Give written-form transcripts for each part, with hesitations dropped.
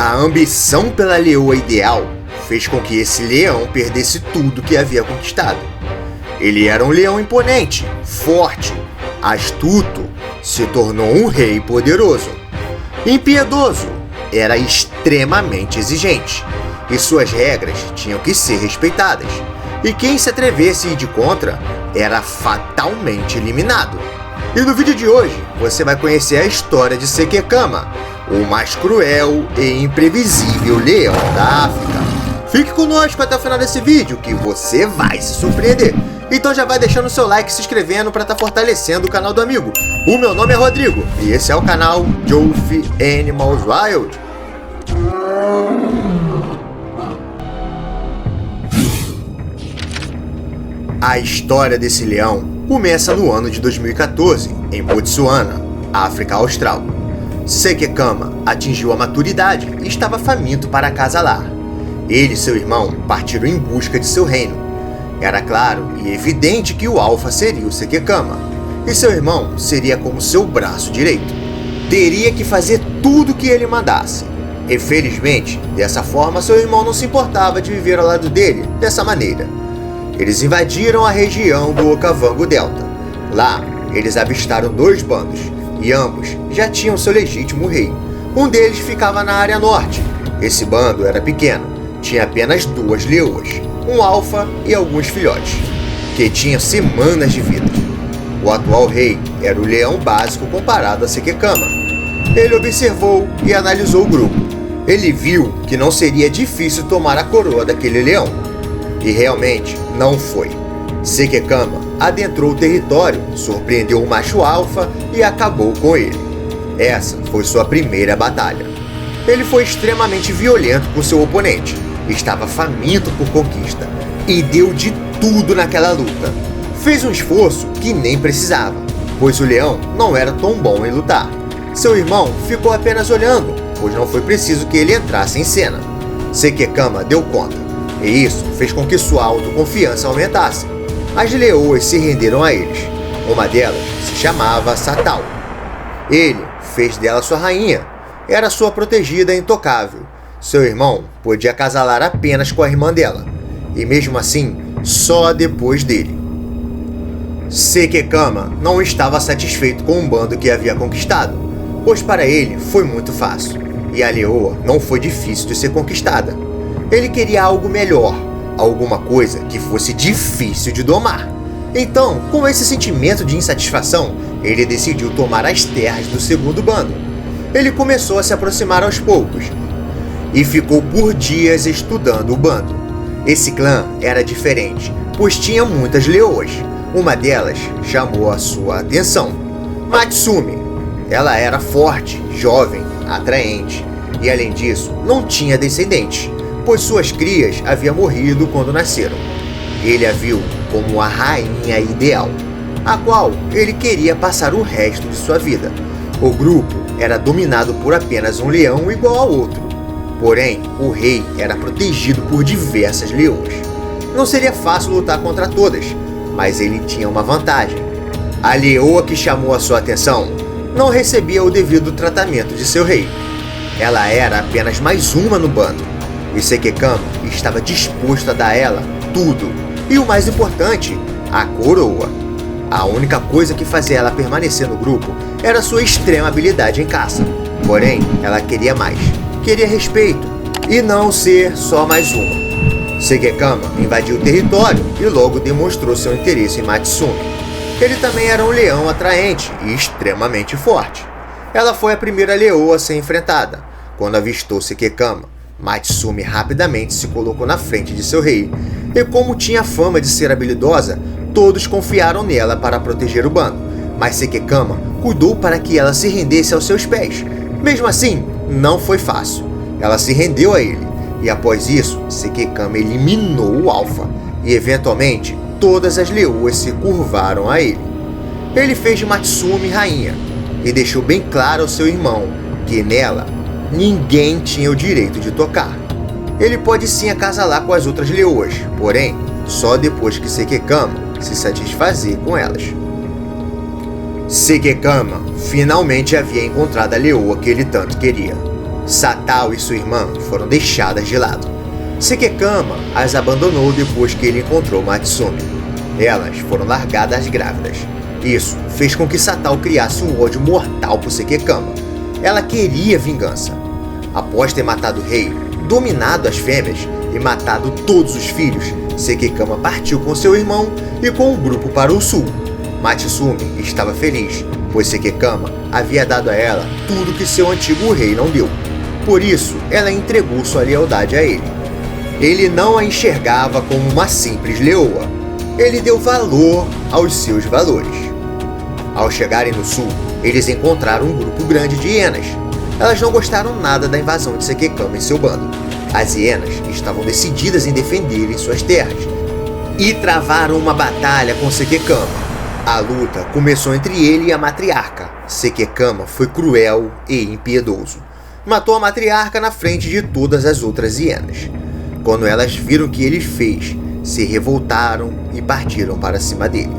A ambição pela leoa ideal fez com que esse leão perdesse tudo que havia conquistado. Ele era um leão imponente, forte, astuto, se tornou um rei poderoso. Impiedoso, era extremamente exigente, e suas regras tinham que ser respeitadas. E quem se atrevesse a ir de contra era fatalmente eliminado. E no vídeo de hoje, você vai conhecer a história de Sekekama, o mais cruel e imprevisível leão da África. Fique conosco até o final desse vídeo que você vai se surpreender. Então já vai deixando o seu like e se inscrevendo para estar fortalecendo o canal do amigo. O meu nome é Rodrigo e esse é o canal Jofi Animals Wild. A história desse leão começa no ano de 2014, em Botsuana, África Austral. Sekekama atingiu a maturidade e estava faminto para acasalar. Ele e seu irmão partiram em busca de seu reino. Era claro e evidente que o alfa seria o Sekekama, e seu irmão seria como seu braço direito. Teria que fazer tudo o que ele mandasse. E felizmente, dessa forma, seu irmão não se importava de viver ao lado dele dessa maneira. Eles invadiram a região do Okavango Delta. Lá, eles avistaram dois bandos, e ambos já tinham seu legítimo rei. Um deles ficava na área norte. Esse bando era pequeno, tinha apenas duas leoas, um alfa e alguns filhotes, que tinham semanas de vida. O atual rei era o leão básico comparado a Sekekama. Ele observou e analisou o grupo. Ele viu que não seria difícil tomar a coroa daquele leão. E realmente não foi. Sekekama adentrou o território, surpreendeu o macho alfa e acabou com ele. Essa foi sua primeira batalha. Ele foi extremamente violento com seu oponente, estava faminto por conquista e deu de tudo naquela luta. Fez um esforço que nem precisava, pois o leão não era tão bom em lutar. Seu irmão ficou apenas olhando, pois não foi preciso que ele entrasse em cena. Sekekama deu conta, e isso fez com que sua autoconfiança aumentasse. As leoas se renderam a eles. Uma delas se chamava Satal. Ele fez dela sua rainha. Era sua protegida intocável. Seu irmão podia acasalar apenas com a irmã dela, e mesmo assim, só depois dele. Sekekama não estava satisfeito com o bando que havia conquistado, pois para ele foi muito fácil, e a leoa não foi difícil de ser conquistada. Ele queria algo melhor, alguma coisa que fosse difícil de domar. Então, com esse sentimento de insatisfação, ele decidiu tomar as terras do segundo bando. Ele começou a se aproximar aos poucos e ficou por dias estudando o bando. Esse clã era diferente, pois tinha muitas leoas. Uma delas chamou a sua atenção: Matsumi. Ela era forte, jovem, atraente e, além disso, não tinha descendentes, pois suas crias haviam morrido quando nasceram. Ele a viu como a rainha ideal, a qual ele queria passar o resto de sua vida. O grupo era dominado por apenas um leão igual ao outro. Porém, o rei era protegido por diversas leoas. Não seria fácil lutar contra todas, mas ele tinha uma vantagem. A leoa que chamou a sua atenção não recebia o devido tratamento de seu rei. Ela era apenas mais uma no bando, e Sekekama estava disposto a dar a ela tudo, e o mais importante, a coroa. A única coisa que fazia ela permanecer no grupo era sua extrema habilidade em caça. Porém, ela queria mais. Queria respeito, e não ser só mais uma. Sekekama invadiu o território e logo demonstrou seu interesse em Matsumi. Ele também era um leão atraente e extremamente forte. Ela foi a primeira leoa a ser enfrentada. Quando avistou Sekekama, Matsumi rapidamente se colocou na frente de seu rei, e como tinha fama de ser habilidosa, todos confiaram nela para proteger o bando, mas Sekekama cuidou para que ela se rendesse aos seus pés. Mesmo assim, não foi fácil. Ela se rendeu a ele, e após isso, Sekekama eliminou o alfa, e eventualmente, todas as leoas se curvaram a ele. Ele fez de Matsumi rainha, e deixou bem claro ao seu irmão que nela, ninguém tinha o direito de tocar. Ele pode sim acasalar com as outras leoas, porém, só depois que Sekekama se satisfazer com elas. Sekekama finalmente havia encontrado a leoa que ele tanto queria. Satao e sua irmã foram deixadas de lado. Sekekama as abandonou depois que ele encontrou Matsumi. Elas foram largadas grávidas. Isso fez com que Satao criasse um ódio mortal por Sekekama. Ela queria vingança. Após ter matado o rei, dominado as fêmeas e matado todos os filhos, Sekekama partiu com seu irmão e com o grupo para o sul. Matsumi estava feliz, pois Sekekama havia dado a ela tudo que seu antigo rei não deu. Por isso, ela entregou sua lealdade a ele. Ele não a enxergava como uma simples leoa. Ele deu valor aos seus valores. Ao chegarem no sul, eles encontraram um grupo grande de hienas. Elas não gostaram nada da invasão de Sekekama e seu bando. As hienas estavam decididas em defenderem suas terras e travaram uma batalha com Sekekama. A luta começou entre ele e a matriarca. Sekekama foi cruel e impiedoso. Matou a matriarca na frente de todas as outras hienas. Quando elas viram o que ele fez, se revoltaram e partiram para cima dele.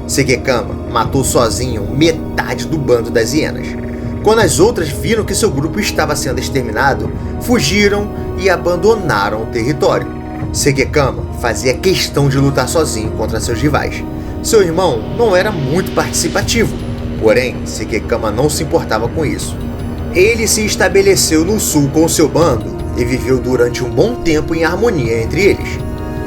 Sekekama matou sozinho metade do bando das hienas. Quando as outras viram que seu grupo estava sendo exterminado, fugiram e abandonaram o território. Sekekama fazia questão de lutar sozinho contra seus rivais. Seu irmão não era muito participativo, porém Sekekama não se importava com isso. Ele se estabeleceu no sul com seu bando e viveu durante um bom tempo em harmonia entre eles.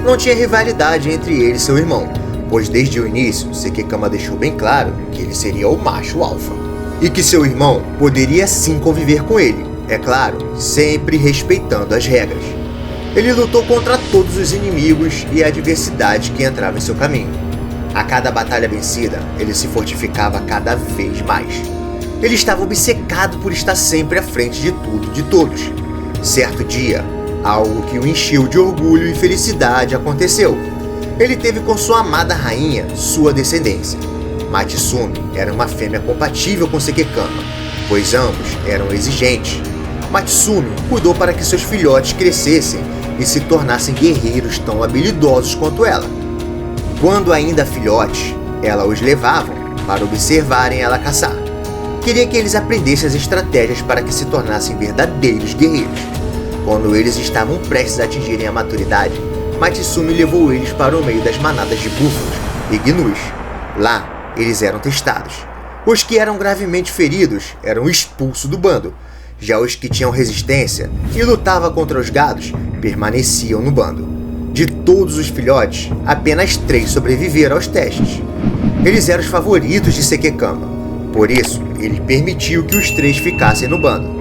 Não tinha rivalidade entre ele e seu irmão, pois desde o início Sekekama deixou bem claro que ele seria o macho alfa e que seu irmão poderia sim conviver com ele, é claro, sempre respeitando as regras. Ele lutou contra todos os inimigos e a adversidade que entrava em seu caminho. A cada batalha vencida, ele se fortificava cada vez mais. Ele estava obcecado por estar sempre à frente de tudo e de todos. Certo dia, algo que o encheu de orgulho e felicidade aconteceu. Ele teve com sua amada rainha sua descendência. Matsumi era uma fêmea compatível com Sekekama, pois ambos eram exigentes. Matsumi cuidou para que seus filhotes crescessem e se tornassem guerreiros tão habilidosos quanto ela. Quando ainda filhotes, ela os levava para observarem ela caçar. Queria que eles aprendessem as estratégias para que se tornassem verdadeiros guerreiros. Quando eles estavam prestes a atingirem a maturidade, Matsumi levou eles para o meio das manadas de búfalos e gnus. Lá, eles eram testados. Os que eram gravemente feridos eram expulsos do bando. Já os que tinham resistência e lutavam contra os gados permaneciam no bando. De todos os filhotes, apenas 3 sobreviveram aos testes. Eles eram os favoritos de Sekekama, por isso ele permitiu que os 3 ficassem no bando.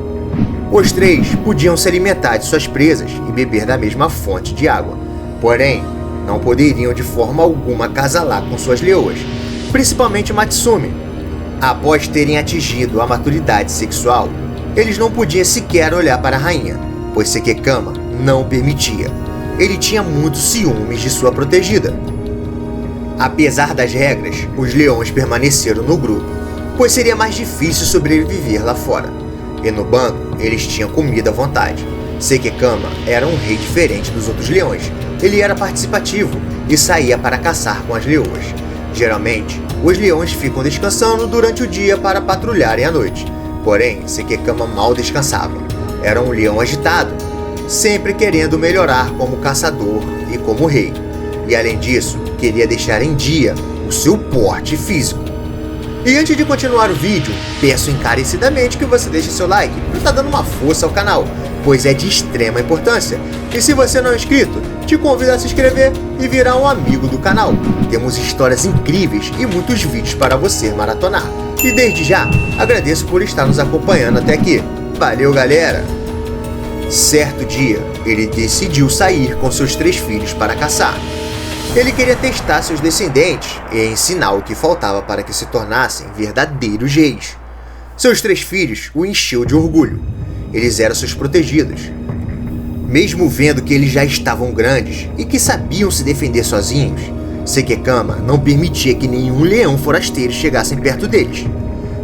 Os 3 podiam se alimentar de suas presas e beber da mesma fonte de água, porém não poderiam de forma alguma acasalar com suas leoas, principalmente Matsumi. Após terem atingido a maturidade sexual, eles não podiam sequer olhar para a rainha, pois Sekekama não permitia. Ele tinha muitos ciúmes de sua protegida. Apesar das regras, os leões permaneceram no grupo, pois seria mais difícil sobreviver lá fora. E no bando, eles tinham comida à vontade. Sekekama era um rei diferente dos outros leões. Ele era participativo e saía para caçar com as leoas. Geralmente, os leões ficam descansando durante o dia para patrulharem à noite. Porém, Sekekama mal descansava. Era um leão agitado, sempre querendo melhorar como caçador e como rei. E além disso, queria deixar em dia o seu porte físico. E antes de continuar o vídeo, peço encarecidamente que você deixe seu like para estar dando uma força ao canal, pois é de extrema importância. E se você não é inscrito, te convido a se inscrever e virar um amigo do canal. Temos histórias incríveis e muitos vídeos para você maratonar. E desde já, agradeço por estar nos acompanhando até aqui. Valeu, galera! Certo dia, ele decidiu sair com seus 3 filhos para caçar. Ele queria testar seus descendentes e ensinar o que faltava para que se tornassem verdadeiros reis. Seus 3 filhos o encheu de orgulho. Eles eram seus protegidos. Mesmo vendo que eles já estavam grandes e que sabiam se defender sozinhos, Sekekama não permitia que nenhum leão forasteiro chegasse perto deles.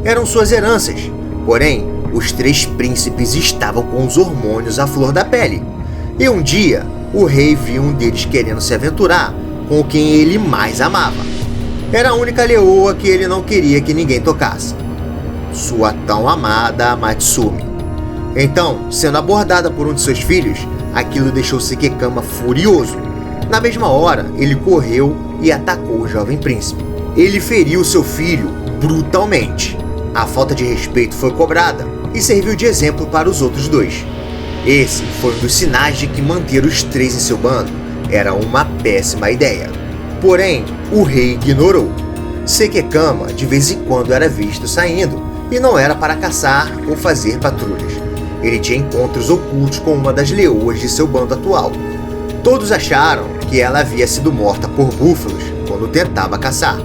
Eram suas heranças, porém, os 3 príncipes estavam com os hormônios à flor da pele. E um dia, o rei viu um deles querendo se aventurar com quem ele mais amava. Era a única leoa que ele não queria que ninguém tocasse. Sua tão amada Matsumi. Então, sendo abordada por um de seus filhos, aquilo deixou Sekekama furioso. Na mesma hora, ele correu e atacou o jovem príncipe. Ele feriu seu filho brutalmente. A falta de respeito foi cobrada e serviu de exemplo para os outros dois. Esse foi um dos sinais de que manter os três em seu bando era uma péssima ideia. Porém, o rei ignorou. Sekekama de vez em quando era visto saindo, e não era para caçar ou fazer patrulhas. Ele tinha encontros ocultos com uma das leoas de seu bando atual. Todos acharam que ela havia sido morta por búfalos quando tentava caçar,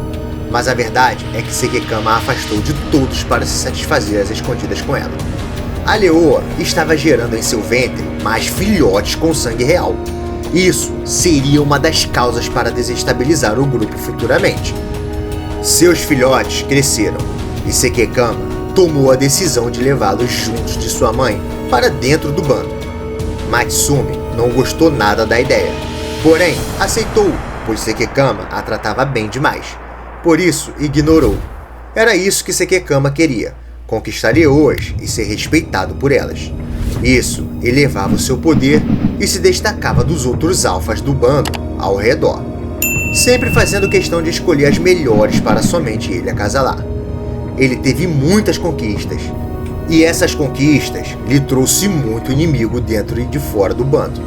mas a verdade é que Sekekama a afastou de todos para se satisfazer às escondidas com ela. A leoa estava gerando em seu ventre mais filhotes com sangue real. Isso seria uma das causas para desestabilizar o grupo futuramente. Seus filhotes cresceram e Sekekama tomou a decisão de levá-los juntos de sua mãe para dentro do bando. Matsumi não gostou nada da ideia, porém aceitou, pois Sekekama a tratava bem demais. Por isso, ignorou. Era isso que Sekekama queria, conquistar leoas e ser respeitado por elas. Isso elevava o seu poder e se destacava dos outros alfas do bando ao redor, sempre fazendo questão de escolher as melhores para somente ele acasalar. Ele teve muitas conquistas, e essas conquistas lhe trouxe muito inimigo dentro e de fora do bando.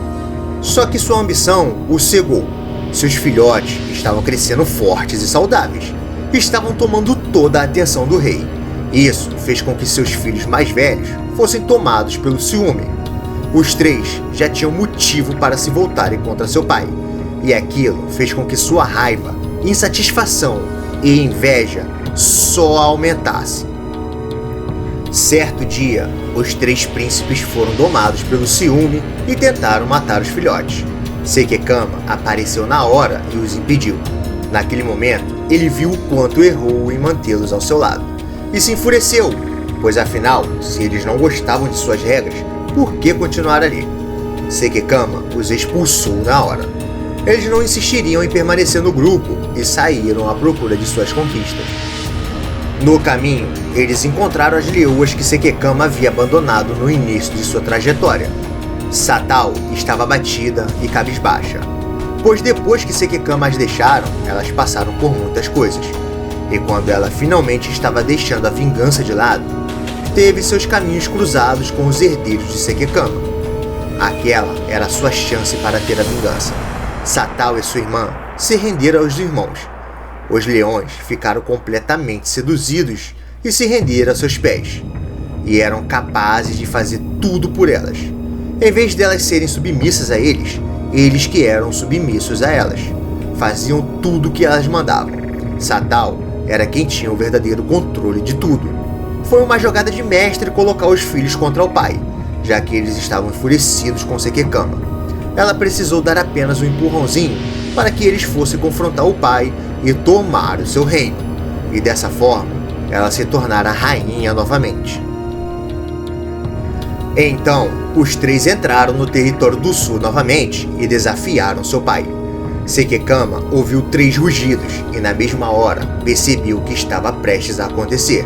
Só que sua ambição o cegou. Seus filhotes estavam crescendo fortes e saudáveis, estavam tomando toda a atenção do rei. Isso fez com que seus filhos mais velhos fossem tomados pelo ciúme. Os três já tinham motivo para se voltarem contra seu pai, e aquilo fez com que sua raiva, insatisfação e inveja só aumentasse. Certo dia, os três príncipes foram domados pelo ciúme e tentaram matar os filhotes. Sekekama apareceu na hora e os impediu. Naquele momento, ele viu o quanto errou em mantê-los ao seu lado e se enfureceu, pois afinal, se eles não gostavam de suas regras, por que continuar ali? Sekekama os expulsou na hora. Eles não insistiriam em permanecer no grupo e saíram à procura de suas conquistas. No caminho, eles encontraram as leoas que Sekekama havia abandonado no início de sua trajetória. Satao estava abatida e cabisbaixa, pois depois que Sekekama as deixaram, elas passaram por muitas coisas. E quando ela finalmente estava deixando a vingança de lado, teve seus caminhos cruzados com os herdeiros de Sekekama. Aquela era sua chance para ter a vingança. Satao e sua irmã se renderam aos irmãos. Os leões ficaram completamente seduzidos e se renderam a seus pés, e eram capazes de fazer tudo por elas. Em vez delas serem submissas a eles, eles que eram submissos a elas. Faziam tudo o que elas mandavam. Satao era quem tinha o verdadeiro controle de tudo. Foi uma jogada de mestre colocar os filhos contra o pai, já que eles estavam enfurecidos com Sekekama. Ela precisou dar apenas um empurrãozinho para que eles fossem confrontar o pai e tomar o seu reino. E dessa forma, ela se tornara rainha novamente. Então, os três entraram no território do sul novamente e desafiaram seu pai. Sekekama ouviu 3 rugidos e na mesma hora percebeu o que estava prestes a acontecer.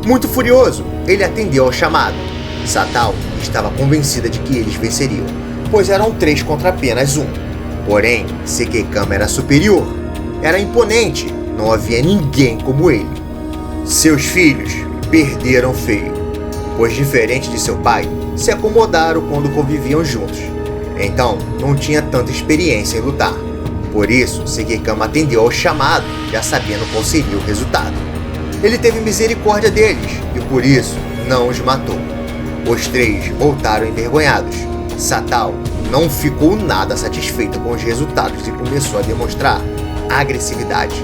Muito furioso, ele atendeu ao chamado. Satao estava convencida de que eles venceriam, pois eram 3 contra apenas 1. Porém, Sekekama era superior, era imponente, não havia ninguém como ele. Seus filhos perderam feio, pois diferente de seu pai, se acomodaram quando conviviam juntos. Então, não tinha tanta experiência em lutar. Por isso, Sekekama atendeu ao chamado, já sabendo qual seria o resultado. Ele teve misericórdia deles e por isso não os matou. Os 3 voltaram envergonhados. Satao não ficou nada satisfeita com os resultados e começou a demonstrar agressividade.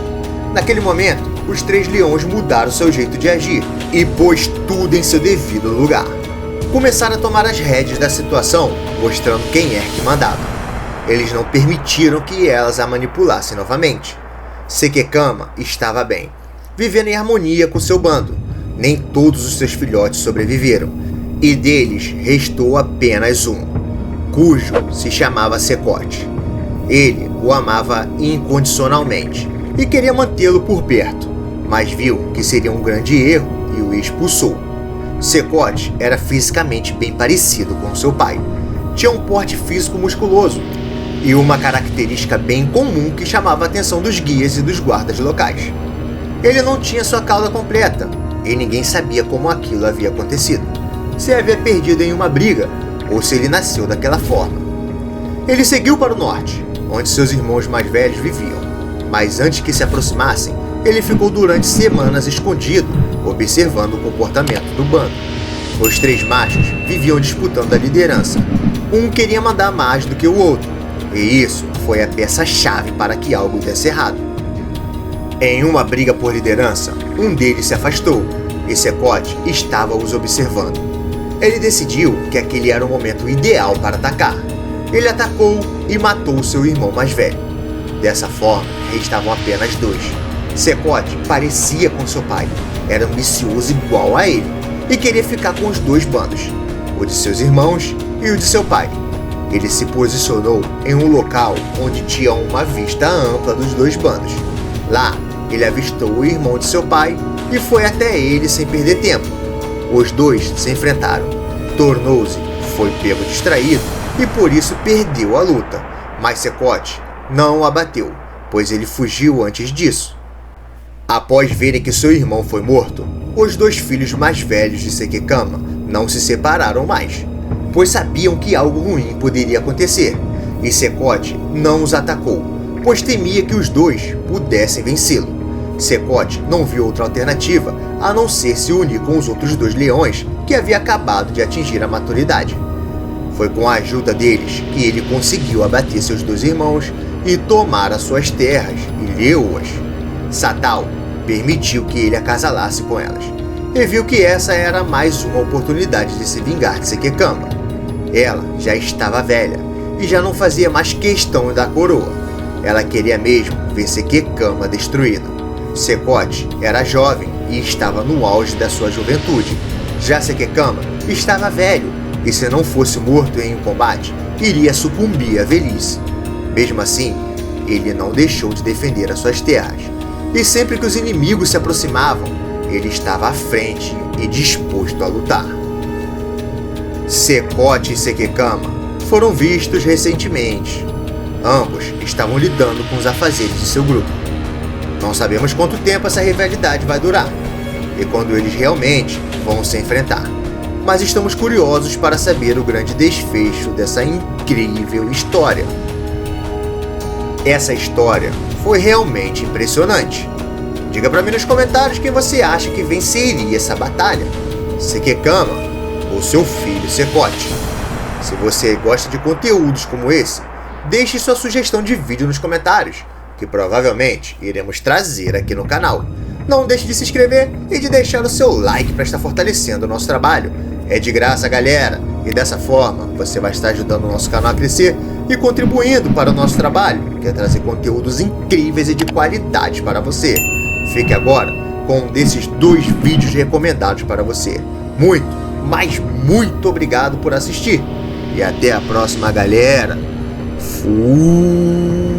Naquele momento, os 3 leões mudaram seu jeito de agir e pôs tudo em seu devido lugar. Começaram a tomar as rédeas da situação, mostrando quem é que mandava. Eles não permitiram que elas a manipulassem novamente. Sekekama estava bem, vivendo em harmonia com seu bando. Nem todos os seus filhotes sobreviveram, e deles restou apenas um, cujo se chamava Sekote. Ele o amava incondicionalmente e queria mantê-lo por perto, mas viu que seria um grande erro e o expulsou. Secote era fisicamente bem parecido com seu pai. Tinha um porte físico musculoso e uma característica bem comum que chamava a atenção dos guias e dos guardas locais. Ele não tinha sua cauda completa e ninguém sabia como aquilo havia acontecido. Se havia perdido em uma briga ou se ele nasceu daquela forma. Ele seguiu para o norte, onde seus irmãos mais velhos viviam, mas antes que se aproximassem, ele ficou durante semanas escondido, observando o comportamento do bando. Os 3 machos viviam disputando a liderança. Um queria mandar mais do que o outro, e isso foi a peça-chave para que algo desse errado. Em uma briga por liderança, um deles se afastou, e Secote estava os observando. Ele decidiu que aquele era o momento ideal para atacar. Ele atacou e matou seu irmão mais velho. Dessa forma, restavam apenas 2. Secote parecia com seu pai, era ambicioso igual a ele, e queria ficar com os 2 bandos, o de seus irmãos e o de seu pai. Ele se posicionou em um local onde tinha uma vista ampla dos 2 bandos. Lá, ele avistou o irmão de seu pai e foi até ele sem perder tempo. Os 2 se enfrentaram. Tornou-se, foi pego distraído e por isso perdeu a luta, mas Secote não o abateu, pois ele fugiu antes disso. Após verem que seu irmão foi morto, os 2 filhos mais velhos de Sekekama não se separaram mais, pois sabiam que algo ruim poderia acontecer, e Secote não os atacou, pois temia que os 2 pudessem vencê-lo. Secote não viu outra alternativa a não ser se unir com os outros 2 leões que havia acabado de atingir a maturidade. Foi com a ajuda deles que ele conseguiu abater seus 2 irmãos e tomar as suas terras e leoas. Satal permitiu que ele acasalasse com elas, e viu que essa era mais uma oportunidade de se vingar de Sekekama. Ela já estava velha e já não fazia mais questão da coroa. Ela queria mesmo ver Sekekama destruído. Secote era jovem e estava no auge da sua juventude. Já Sekekama estava velho e, se não fosse morto em um combate, iria sucumbir à velhice. Mesmo assim, ele não deixou de defender as suas terras. E sempre que os inimigos se aproximavam, ele estava à frente e disposto a lutar. Secote e Sekekama foram vistos recentemente. Ambos estavam lidando com os afazeres de seu grupo. Não sabemos quanto tempo essa rivalidade vai durar, e quando eles realmente vão se enfrentar. Mas estamos curiosos para saber o grande desfecho dessa incrível história. Essa história foi realmente impressionante. Diga pra mim nos comentários quem você acha que venceria essa batalha, Sekekama ou seu filho Secote. Se você gosta de conteúdos como esse, deixe sua sugestão de vídeo nos comentários, que provavelmente iremos trazer aqui no canal. Não deixe de se inscrever e de deixar o seu like para estar fortalecendo o nosso trabalho. É de graça, galera, e dessa forma você vai estar ajudando o nosso canal a crescer e contribuindo para o nosso trabalho, que é trazer conteúdos incríveis e de qualidade para você. Fique agora com um desses 2 vídeos recomendados para você. Muito, mas muito obrigado por assistir. E até a próxima, galera. Fui!